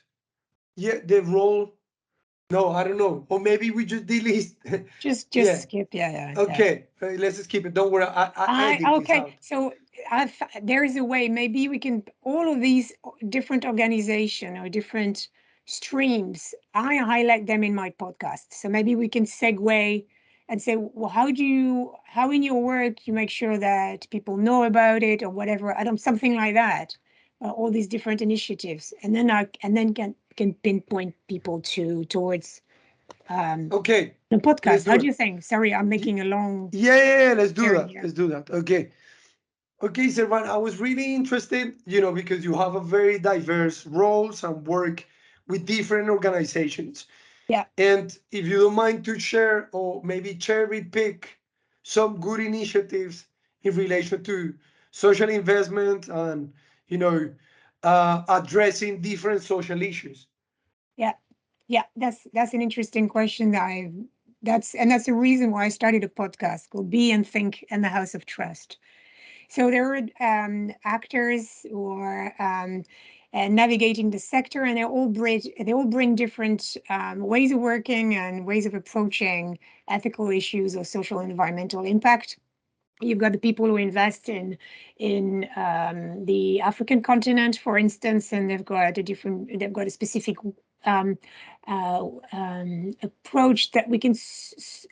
Speaker 2: the role. No, I don't know, or maybe we just delete.
Speaker 3: Just
Speaker 2: Yeah.
Speaker 3: skip. Yeah.
Speaker 2: Okay, let's just keep it. Don't worry, I edit this
Speaker 3: Okay.
Speaker 2: out.
Speaker 3: So there is a way. Maybe we can all of these different organization or different streams. I highlight them in my podcast. So maybe we can segue and say, well, how in your work you make sure that people know about it or whatever. I don't something like that. All these different initiatives, and then can pinpoint people towards
Speaker 2: Okay,
Speaker 3: the
Speaker 2: let's
Speaker 3: podcast.
Speaker 2: do
Speaker 3: How do
Speaker 2: it.
Speaker 3: you think? Sorry, I'm
Speaker 2: Ye-
Speaker 3: making a long
Speaker 2: Yeah, let's do
Speaker 3: journey
Speaker 2: that.
Speaker 3: here.
Speaker 2: Let's do that. Okay. Okay, Servan, I was really interested, because you have a very diverse roles and work with different organizations.
Speaker 3: Yeah.
Speaker 2: And if you don't mind to share or maybe cherry pick some good initiatives in relation to social investment and, you know, addressing different social issues.
Speaker 3: Yeah, yeah, that's an interesting question. That's the reason why I started a podcast called Be and Think in the House of Trust. So there are actors who are navigating the sector, and they all bring different ways of working and ways of approaching ethical issues or social and environmental impact. You've got the people who invest in the African continent, for instance, and they've got a specific um, approach that we can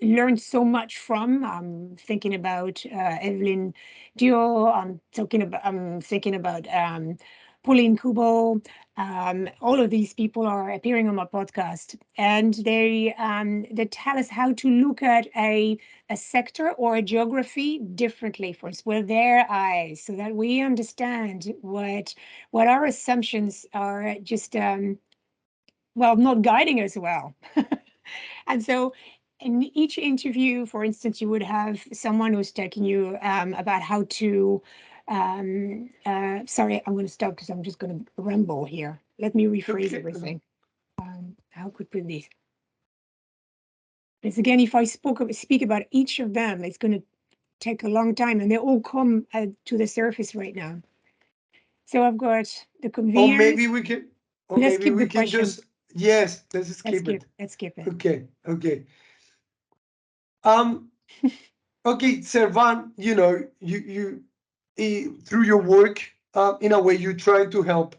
Speaker 3: learn so much from. I'm thinking about Evelyn Dio. I'm thinking about Pauline Kubo. All of these people are appearing on my podcast, and they tell us how to look at a sector or a geography differently for us with their eyes, so that we understand what our assumptions are just well, not guiding us well. And so in each interview, for instance, you would have someone who's taking you about how to sorry, I'm going to stop because I'm just going to ramble here. Let me rephrase
Speaker 2: Okay.
Speaker 3: everything. How could we put this? Because again, if I speak about each of them, it's going to take a long time, and they all come to the surface right now. So I've got the
Speaker 2: Or
Speaker 3: conveners.
Speaker 2: maybe we can, or
Speaker 3: Let's
Speaker 2: maybe
Speaker 3: skip
Speaker 2: we
Speaker 3: the
Speaker 2: can
Speaker 3: question.
Speaker 2: just, yes, let's
Speaker 3: Let's
Speaker 2: skip
Speaker 3: skip.
Speaker 2: it.
Speaker 3: Let's skip it.
Speaker 2: Okay. Okay. Um, okay, Servan, through your work, in a way, you try to help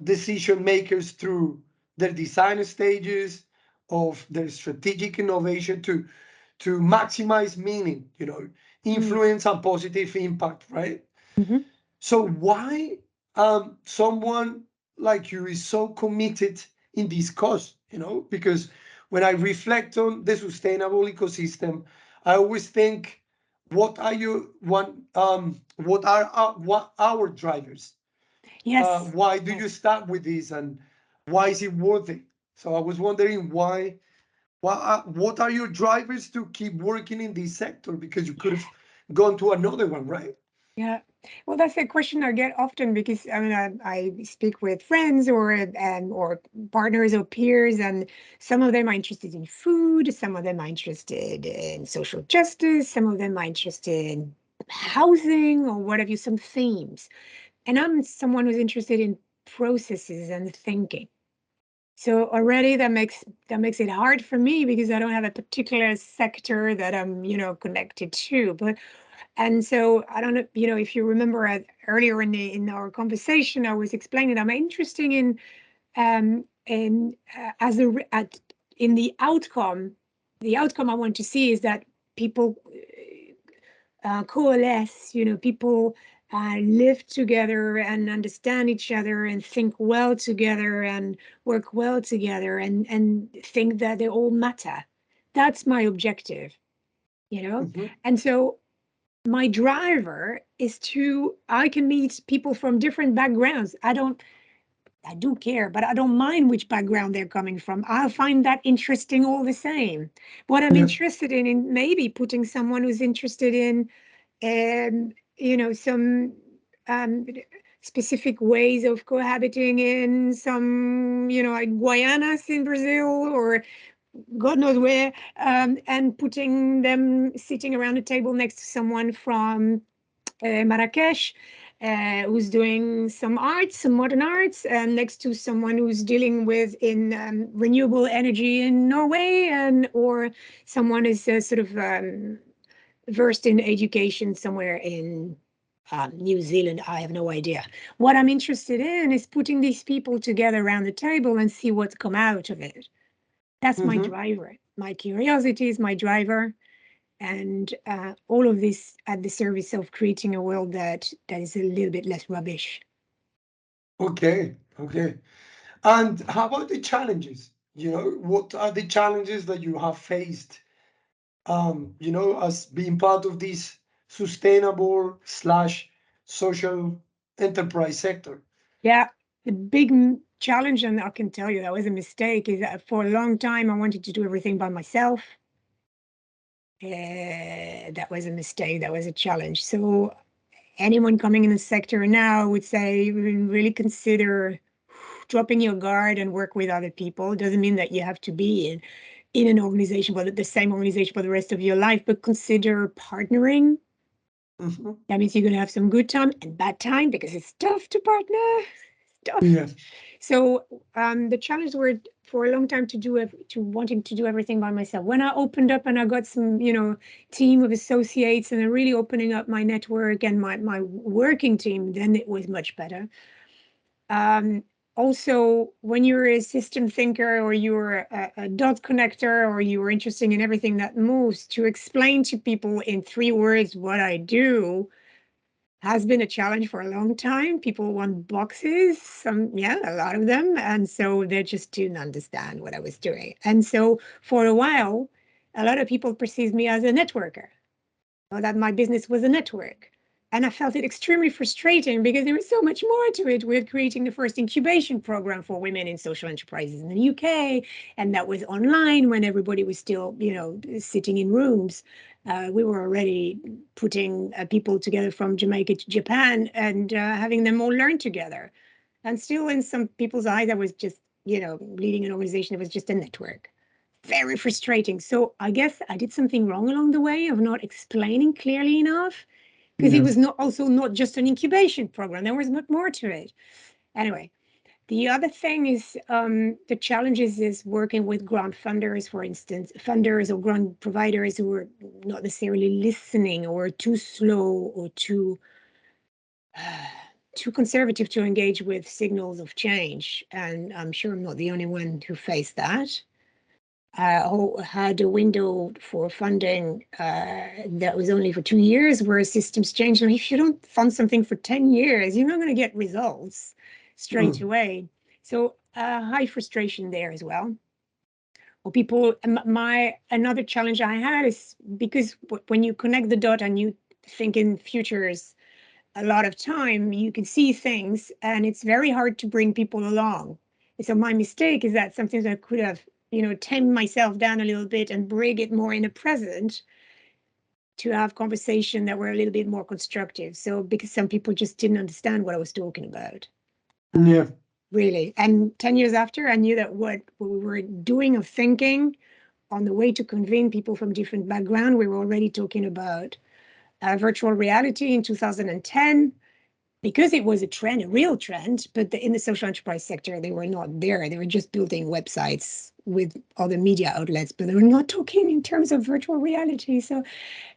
Speaker 2: decision makers through their design stages of their strategic innovation to maximize meaning, influence and positive impact, right?
Speaker 3: Mm-hmm.
Speaker 2: So why someone like you is so committed in this cause, Because when I reflect on the sustainable ecosystem, I always think, what our drivers?
Speaker 3: Yes.
Speaker 2: Why do you
Speaker 3: Yes.
Speaker 2: start with this, and why is it worth it? So I was wondering what are your drivers to keep working in this sector? Because you could have gone to another one, right?
Speaker 3: Yeah. Well, that's a question I get often because I mean I speak with friends or partners or peers, and some of them are interested in food, some of them are interested in social justice, some of them are interested in housing or what have you, some themes. And I'm someone who's interested in processes and thinking. So already that makes it hard for me because I don't have a particular sector that I'm, connected to. But and so I don't know, if you remember earlier in our conversation, I was explaining I'm interested as in the outcome. The outcome I want to see is that people coalesce, people live together and understand each other and think well together and work well together and think that they all matter. That's my objective, you know?
Speaker 2: Mhm.
Speaker 3: And so my driver is I can meet people from different backgrounds. I do care, but I don't mind which background they're coming from. I find that interesting all the same. What I'm
Speaker 2: Yeah.
Speaker 3: interested in maybe putting someone who's interested in some um, specific ways of cohabiting in some, like Guayanas in Brazil or God knows where, and putting them sitting around a table next to someone from Marrakesh, who's doing some arts, some modern arts, and next to someone who's dealing with in renewable energy in Norway, and or someone is sort of versed in education somewhere in New Zealand. I have no idea. What I'm interested in is putting these people together around the table and see what's come out of it. That's my
Speaker 2: Hmm.
Speaker 3: driver. My curiosity is my driver, and all of this at the service of creating a world that is a little bit less rubbish.
Speaker 2: Okay. Okay. And how about the challenges? You know, what are the challenges that you have faced, you know, as being part of this sustainable slash social enterprise sector?
Speaker 3: Yeah, the big challenge, and I can tell you that was a mistake, is that for a long time I wanted to do everything by myself. That was a mistake. That was a challenge. So anyone coming in the sector now would say really consider dropping your guard and work with other people. It doesn't mean that you have to be in an organization, but the same organization for the rest of your life, but consider partnering.
Speaker 2: Mm-hmm.
Speaker 3: That means you're going to have some good time and bad time because it's tough to partner. It's tough.
Speaker 2: Yeah.
Speaker 3: So the challenge were for a long time to wanting to do everything by myself. When I opened up and I got some, team of associates and really opening up my network and my working team, then it was much better. Also, when you're a system thinker or you're a dot connector or you're interested in everything that moves, to explain to people in 3 words what I do has been a challenge for a long time. People want boxes, a lot of them. And so they just didn't understand what I was doing. And so for a while, a lot of people perceived me as a networker, or that my business was a network. And I felt it extremely frustrating because there was so much more to it. We're creating the first incubation program for women in social enterprises in the UK. And that was online when everybody was still, sitting in rooms. We were already putting people together from Jamaica to Japan and having them all learn together. And still, in some people's eyes, I was just, leading an organization that was just a network. Very frustrating. So I guess I did something wrong along the way of not explaining clearly enough, because it
Speaker 2: Yeah.
Speaker 3: was not just an incubation program. There was much more to it. Anyway, the other thing is the challenges is working with grant funders, for instance, funders or grant providers who are not necessarily listening or too slow or too conservative to engage with signals of change. And I'm sure I'm not the only one who faced that. Had a window for funding that was only for 2 years, where systems changed. And if you don't fund something for 10 years, you're not going to get results straight
Speaker 2: Mm.
Speaker 3: away. So high frustration there as well. Or people, another challenge I had is because when you connect the dot and you think in futures a lot of time, you can see things and it's very hard to bring people along. And so my mistake is that sometimes I could have, tamed myself down a little bit and bring it more in the present to have conversation that were a little bit more constructive. So because some people just didn't understand what I was talking about.
Speaker 2: Yeah.
Speaker 3: Really. And 10 years after, I knew that what we were doing of thinking on the way to convene people from different backgrounds, we were already talking about virtual reality in 2010. Because it was a trend, a real trend, but in the social enterprise sector, they were not there. They were just building websites with other media outlets, but they were not talking in terms of virtual reality. So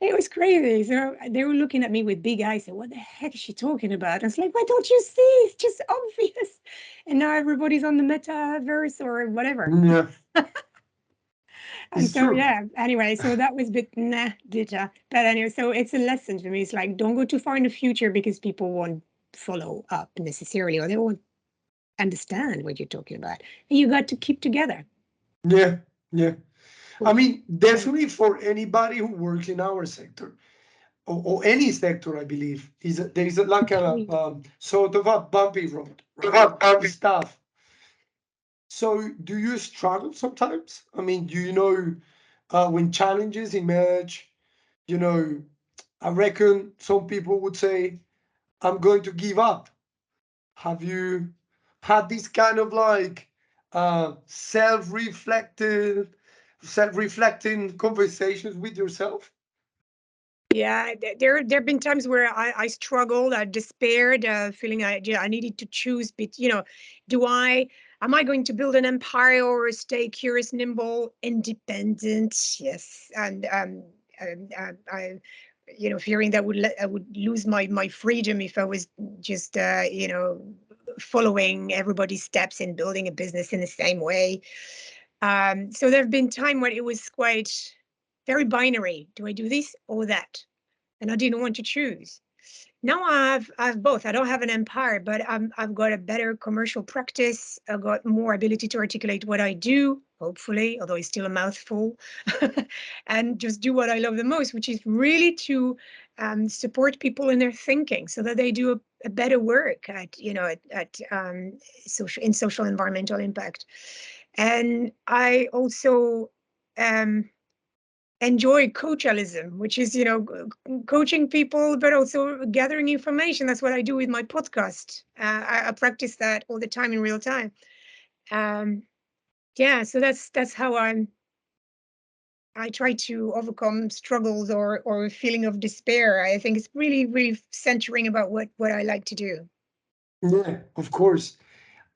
Speaker 3: it was crazy. So they were looking at me with big eyes and what the heck is she talking about? I was like, why don't you see? It's just obvious. And now everybody's on the metaverse or whatever.
Speaker 2: Yeah.
Speaker 3: And
Speaker 2: It's
Speaker 3: so,
Speaker 2: true.
Speaker 3: yeah, anyway, so that was a bit bitter. But anyway, so it's a lesson for me. It's like, don't go too far in the future because people won't follow up necessarily, or they won't understand what you're talking about. And you got to keep together.
Speaker 2: Yeah. Yeah. I mean,
Speaker 3: Yeah.
Speaker 2: definitely for anybody who works in our sector, or any sector, I believe, there is like a sort of a bumpy road, right? It's tough. So, do you struggle sometimes? I mean, do you know when challenges emerge? You know, I reckon some people would say, "I'm going to give up." Have you had this kind of like self-reflecting conversations with yourself?
Speaker 3: Yeah, there have been times where I struggled, I despaired, feeling I needed to choose. But am I going to build an empire or stay curious, nimble, independent? Yes, and I, fearing that I would lose my freedom if I was just following everybody's steps in building a business in the same way. So there have been times when it was quite very binary. Do I do this or that? And I didn't want to choose. Now I've both. I don't have an empire, but I've got a better commercial practice. I've got more ability to articulate what I do. hopefully, although it's still a mouthful, and just do what I love the most, which is really to support people in their thinking so that they do a better work at, social environmental impact. And I also enjoy coachalism, which is, coaching people, but also gathering information. That's what I do with my podcast. I practice that all the time in real time. Yeah, so that's how I try to overcome struggles or a feeling of despair. I think it's really, really centering about what I like to do.
Speaker 2: Yeah, of course.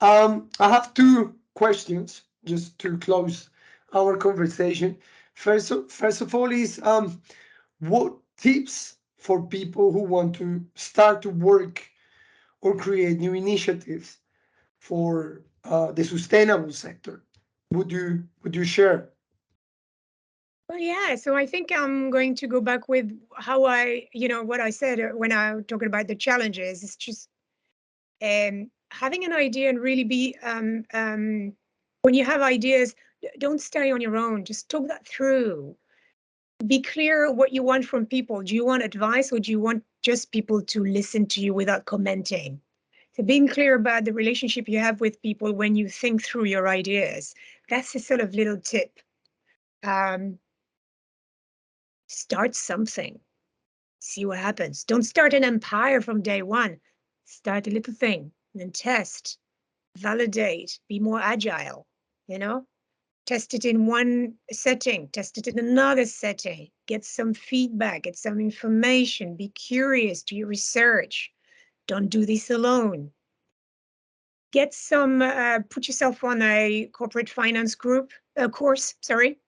Speaker 2: I have two questions just to close our conversation. First of all, is what tips for people who want to start to work or create new initiatives for the sustainable sector would you share?
Speaker 3: Well, yeah, so I think I'm going to go back with how what I said when I was talking about the challenges. It's just having an idea and really be when you have ideas, don't stay on your own. Just talk that through. Be clear what you want from people. Do you want advice, or do you want just people to listen to you without commenting? So being clear about the relationship you have with people when you think through your ideas. That's a sort of little tip. Start something. See what happens. Don't start an empire from day one. Start a little thing, and then test, validate, be more agile, you know? Test it in one setting, test it in another setting, get some feedback, get some information, be curious, do your research. Don't do this alone. Get some, put yourself on a corporate finance course, sorry.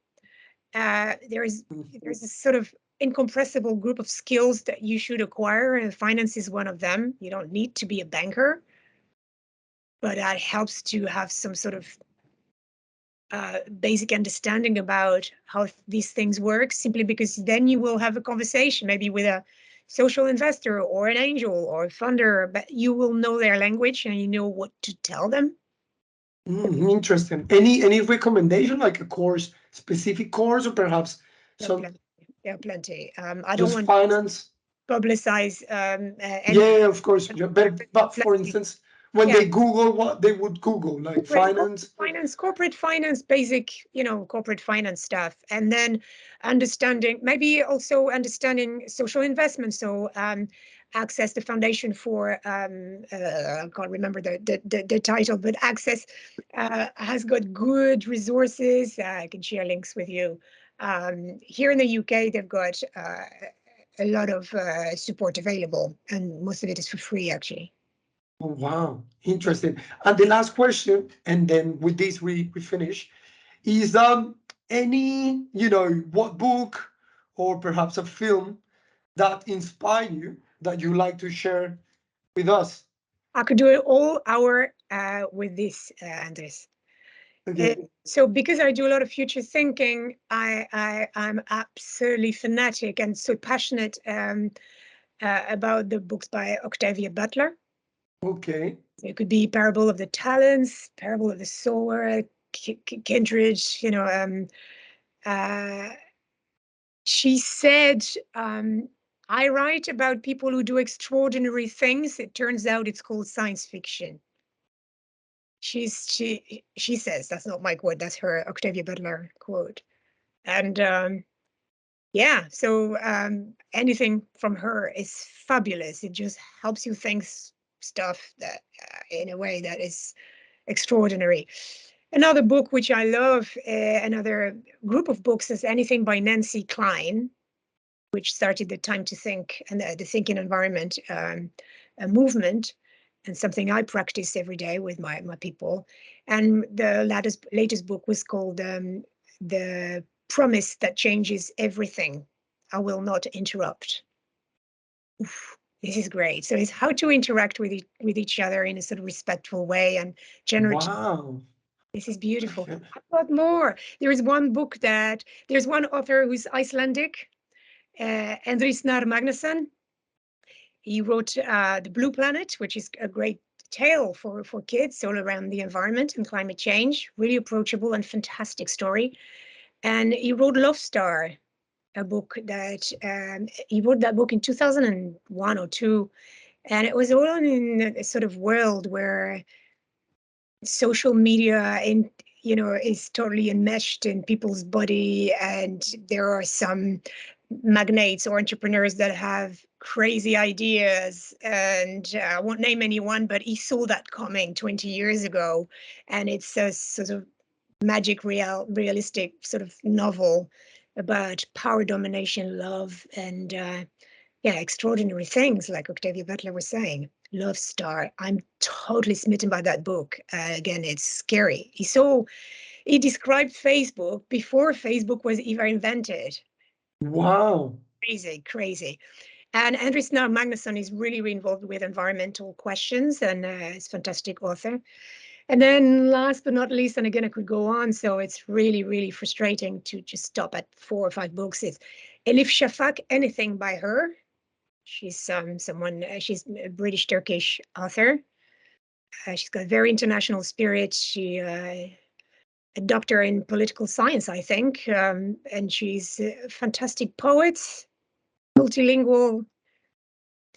Speaker 3: There's a sort of incompressible group of skills that you should acquire, and finance is one of them. You don't need to be a banker, but that helps to have some sort of basic understanding about how these things work, simply because then you will have a conversation maybe with a social investor or an angel or a funder, but you will know their language and you know what to tell them.
Speaker 2: Interesting. Any recommendation, like a course, specific course, or perhaps
Speaker 3: There are
Speaker 2: some
Speaker 3: plenty. There are plenty. I don't
Speaker 2: just
Speaker 3: want
Speaker 2: finance?
Speaker 3: to publicize any.
Speaker 2: Yeah, of course. Yeah, but for
Speaker 3: Plenty.
Speaker 2: instance, when
Speaker 3: Yeah.
Speaker 2: they Google, what they would Google, like finance.
Speaker 3: Corporate finance, basic, corporate finance stuff, and then maybe also understanding social investment. So Access, the foundation for I can't remember the title, but Access has got good resources. I can share links with you. Here in the UK, they've got a lot of support available, and most of it is for free, actually.
Speaker 2: Oh, wow, interesting. And the last question, and then with this we finish, is any, what book or perhaps a film that inspire you that you like to share with us?
Speaker 3: I could do it all hour with this, Andres.
Speaker 2: Okay.
Speaker 3: So because I do a lot of future thinking, I'm absolutely fanatic and so passionate about the books by Octavia Butler.
Speaker 2: Okay.
Speaker 3: So it could be Parable of the Talents, Parable of the Sower, Kindred. Uh, she said, I write about people who do extraordinary things. It turns out it's called science fiction. She says, that's not my quote, that's her Octavia Butler quote. And yeah, so anything from her is fabulous. It just helps you think stuff that in a way that is extraordinary. Another book which I love, another group of books, is anything by Nancy Klein, which started the Time to Think and the Thinking Environment a movement, and something I practice every day with my people. And the latest book was called The Promise That Changes Everything. I Will Not Interrupt. Oof, this is great. So it's how to interact with each other in a sort of respectful way and generative.
Speaker 2: Wow.
Speaker 3: This is beautiful.
Speaker 2: Okay.
Speaker 3: I've got more. There's one author who's Icelandic, Andrisnar Magnusson. He wrote The Blue Planet, which is a great tale for kids all around the environment and climate change. Really approachable and fantastic story. And he wrote Love Star, a book that he wrote that book in 2001 or two, and it was all in a sort of world where social media is totally enmeshed in people's body, and there are some magnates or entrepreneurs that have crazy ideas, and I won't name anyone, but he saw that coming 20 years ago, and it's a sort of realistic sort of novel about power, domination, love, and yeah, extraordinary things, like Octavia Butler was saying. Love Star. I'm totally smitten by that book. Again, it's scary. He described Facebook before Facebook was even invented.
Speaker 2: Wow.
Speaker 3: Crazy, crazy. And Andreas now Magnusson is really involved with environmental questions, and is a fantastic author. And then last but not least, and again, I could go on, so it's really frustrating to just stop at 4 or 5 books. It's Elif Shafak, Anything by her. She's she's a British Turkish author. She's got a very international spirit. She a doctor in political science, I think, and she's a fantastic poet, multilingual,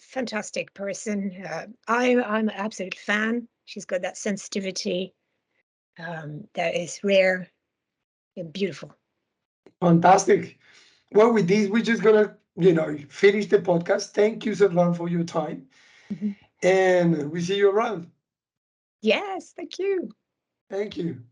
Speaker 3: fantastic person. I'm an absolute fan. She's got that sensitivity that is rare and beautiful.
Speaker 2: Fantastic. Well, with this, we're just gonna, finish the podcast. Thank you, Servane, for your time.
Speaker 3: Mhm.
Speaker 2: And we see you around.
Speaker 3: Yes, thank you.
Speaker 2: Thank you.